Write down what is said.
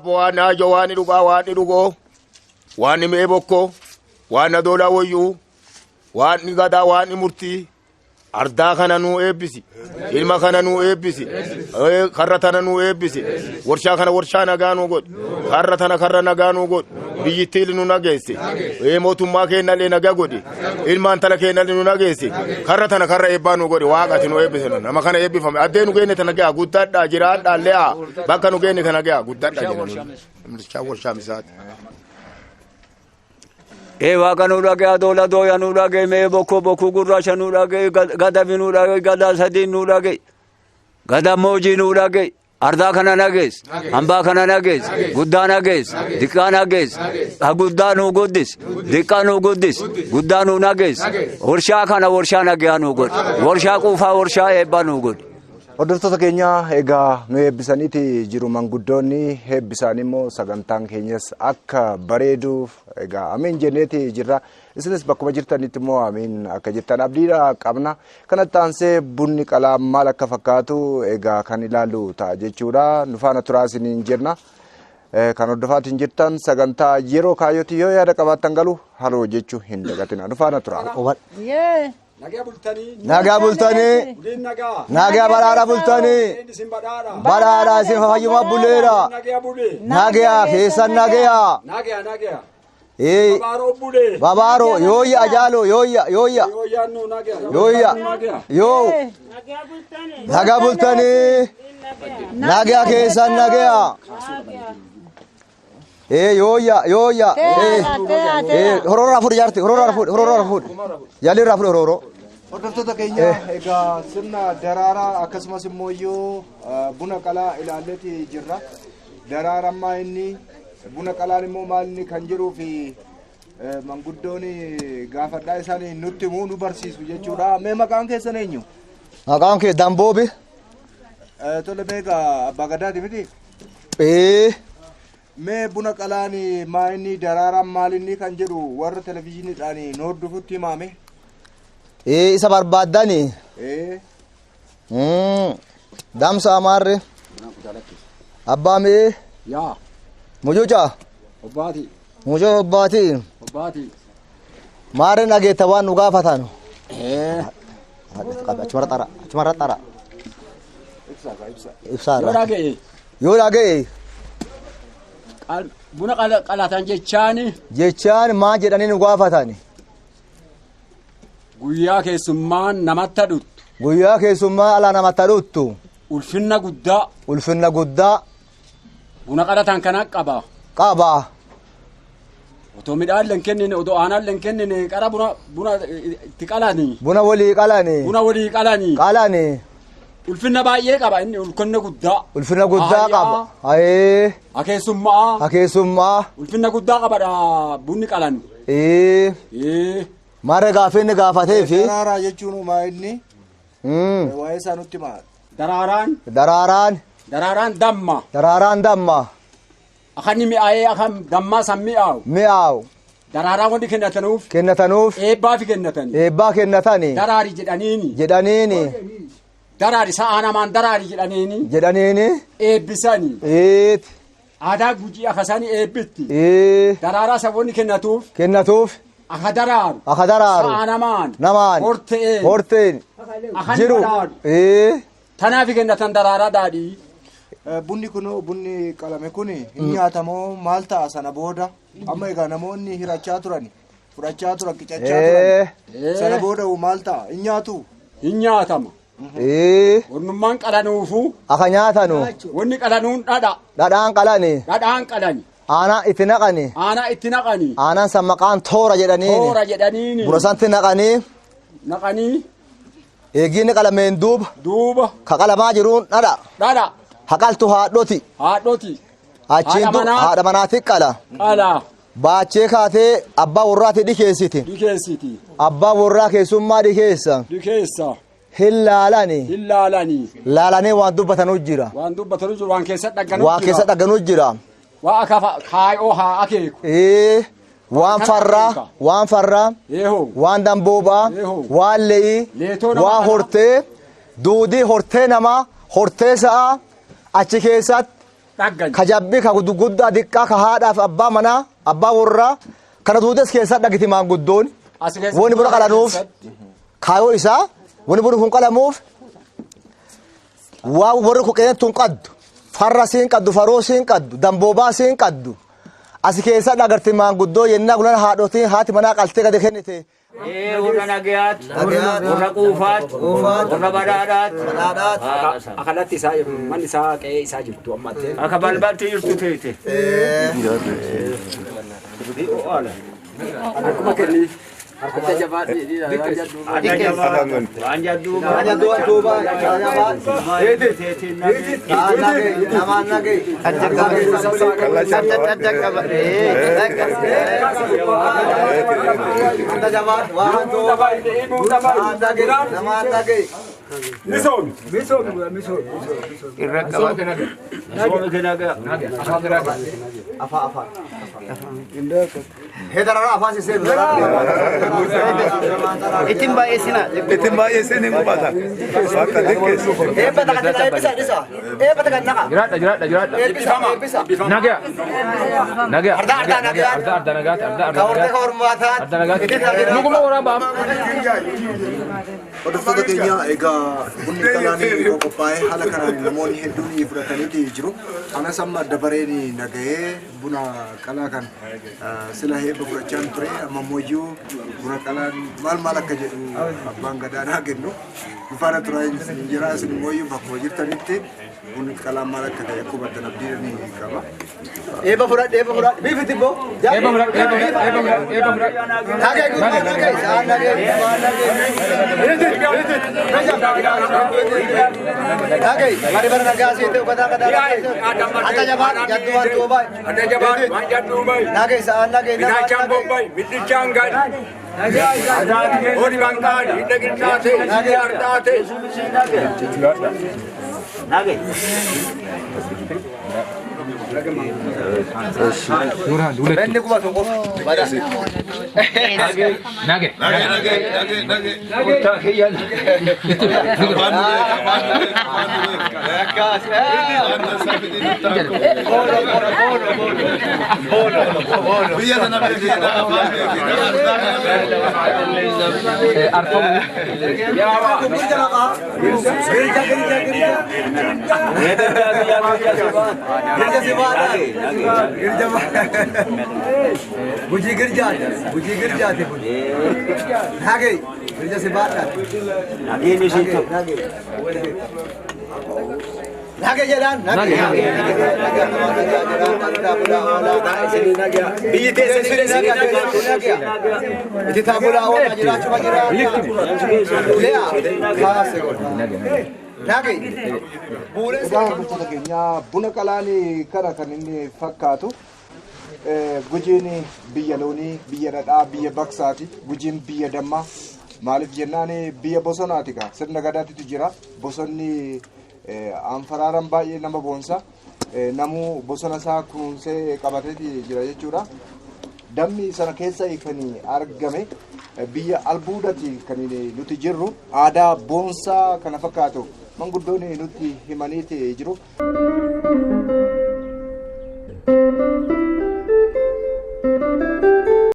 Wana Joani Luga, Wani Lugo, Wani Meboko, Wana Dola Woyu, Wani Gada, Wani Murti, Arda Kananu Ebisi, Ilma Kananu Ebisi, Karatanu Ebisi, Warshakana Warshana Ganu good, Karatana Karana Ganu good, Bigitil Nunagesi, Emotumake Nalina Gagodi, Ilman Talake Nalunagesi, Karatana Kara Ebanu good, Wagat no Ebison, Namakana Ebi from Adenu Genetanaga, Gutata, Girada, Lea, Bakanu Genetanaga, Gutata, Shamisat. Ewa nurage adola doya nurage me boko boku gurasha nurage gada vinurage gada sadin nurage gada moji nurage arda kana nages amba kana nages gudda nages dikka nages agudda no godis dikka no godis gudda no nages warsha kana warsha nage no god warsha qufa warsha eba no god Hordoftoota keenya egaa nu eebbisaniiti jiru manguddoonni eebbisaan immoo sagantaan keenyas akka bareeduuf egaa amiin jenneeti jirra isinis bakkuma jirtanitti immoo amiin akka jettan abdiidha qabna kanatti aansee bunni qalaa maal akka fakkaatu egaa kan ilaallu ta'a jechuudha nu faana turaa isiniin jenna kan hordofaatiin jirtan sagantaa yeroo kaayyootti yoo yaada qabaattan galu haloo jechuu hin dagatina nu faana turaa. Naga bultani, naga barara bultani, barara isin fayyuma bulera, naga kesan naga, babaro yoya ajalo yoya yo, naga bultani, naga kesan naga. Yoya. Horora fur jarti, horora fur. Yali rafur hororo. Hordoftoota keenya egaa sirna daraaraa akkasumas immoo yoo buna qalaa ilaalleeti jirra. Daraarammaa inni buna qalaan immoo maal inni kan jiruu fi manguddooni gaafadhaa isaanii nutti himuu nu barsiisu jechuudha. Mee maqaan keessan eenyu? Maqaan kee Damboobi. Tole meeqa abbaa gadaati miti? Mee buna qalaani maa inni daraaraan maal inni kan jedhu warra televezyiiniidhaan nu hordofutti himame? Isa barbaaddani? Damsa Amarre. Abbaa mee? Yaa. Mujuca? Obbaati. Mujo obbaati. Obbaati. Maareen dhageetta waan nu gaafatan. Achumarra xara. Ibsaadha. Yoo dhaga'e. Buna qalatan jechaan maa jedhanii nu gaafatani? Guyyaa keessummaan namatti dhuttu. Guyyaa keessummaa ala namatti dhuttu. Ulfinna guddaa. Buna qalatan kana qaba. Otoo midhaan len kennine otoo aanaan len kennine qara buna itti qalani. Buna walii qalani. Ulfinna baay'ee qaba inni ulfinna guddaa qaba. Hakeessummaa. Ulfinna guddaa qabadha bunni qalan. Maara gaaffinni gaafatee fi. Daraaraa jechuun maa inni? Waa'ee isaa nutti maal? Daraaraan damma. Akkanni mi'aayee akkam dammaa san mi'aawu. Daraaraa wanti kennatanuuf. Eebbaa kennatani. Daraari jedhaniini. Daraari sa'a namaan daraari jedhaniini. Eebbisanii. Aadaa gujii akkasanii eebbitti. Daraaraa saboonni kennatuuf. Akka daraaru. Sa'a namaan. Horteen. Jiru. Tanaaf kennatan daraaraa daadhii. Bunni kunoo bunni qalame kuni hin nyaatamoo maal ta'a sana booda amma egaa namoonni hirachaa turan fudhachaa turan qicachaa turan sana booda maal ta'a hin nyaatama. Wannummaan qalanuufu akka nyaatanu wanni qalanuun dhadhaan qalani aanaa itti naqani aanaan san maqaan toora jedhaniini burasanti naqanii eegiinni qalameen duuba ka qalamaa jiruun dhadha haqaltu haadhoti achiin haadha manaatti qala baachee kaatee abbaa warraatti dhikeessiti abbaa warraa keessummaa dhikeessa hin laalanii waan dubbatanu jira waan keessa dhagganuu jira waa akka kaayoo haa akeeku waan farraa waan damboobaa waan le'ii waan hortee duudii hortee namaa hortee sa'aa achi keessatti kajabbii ka guddaa diqqaa ka haadhaaf abbaa manaa abbaa warraa kana duudes keessa dhagiti maanguddoon wani bira qalanuuf kaayoo isaa wani bira kun qalamuuf waa warri kuqeenettuun qaddu farra siin qaddu faroo siin qaddu damboobaa siin qaddu asi keessa dhagarti maanguddoo yennaa gulan haadhotiin haati manaa qaltee gadi kennite warra nagayaat warra quufaat warra badhaadhaat akanatti isaa manni isaa qe'ee isaa jirtu ammattee akka balbalti jirtu teete akkuma kenni Adda jabaat Itin baay'eesina. Itin baay'eesina hin qubata. Bakka deekkeessu. Eebbata kan eebbisa dhisa. Eebbata kan naqa. Jiraadha. Eebbisa. Nagaya. Arda nagaya. Arda nagaati. Kawarra kawarmaataan. Arda nagaati. Nuguma waraabaa. Hordoftoota keenya egaa bunni qalaanii qophaa'ee haala kanaan namoonni hedduun fudhataniiti jiru. Anas amma dabareen nagahee buna qalaa kan sila heebba fudhachaan ture amma ammoo buna qalaan maal akka jedhu abbaan gadaanaa kennu bifaana turaa hin jira isin immoo bakkuma jirtanitti bunni qalaan maal akka ta'e akkuma addan abdiin qaba. Eebba fudhadhe biifiti boo. Eebba fudhadhe. Nagee guddaa nagee isaan nagee. Nagee mari bara nagaa seete uffata gadaa. Adda jabaan jadduwaan tuubai. adda jabaan waan jaddu bai Nagee isaan nagee. bidachaan bombay bidichaan gadi odi bankaan hidda giddaate hidda ardaate nage Benni kuma tokko. Nage. Buji girjaate nagee girja se baadha nage ni situ nagee jedhaan nagee biyyi teessee nagee itti taabulaa oola jiraachuma nagee Hordoftoota keenya buna qalaanii kana kan inni fakkaatu gujiin biyya loonii, biyya dhadhaa, biyya baksaati. Gujiin biyya dammaa. Maaliif jennaan biyya bosonaati kaa sirna gadaatitu jira. Bosonni anfaraaran baay'ee nama boonsa. Namuu bosona isaa kunuunsee qabateeti jira jechuudha. Dammi sana keessa kan argame biyya albuudati kan nuti jirru aadaa boonsaa kana fakkaatu manguddoonni nuti himaniiti jiru.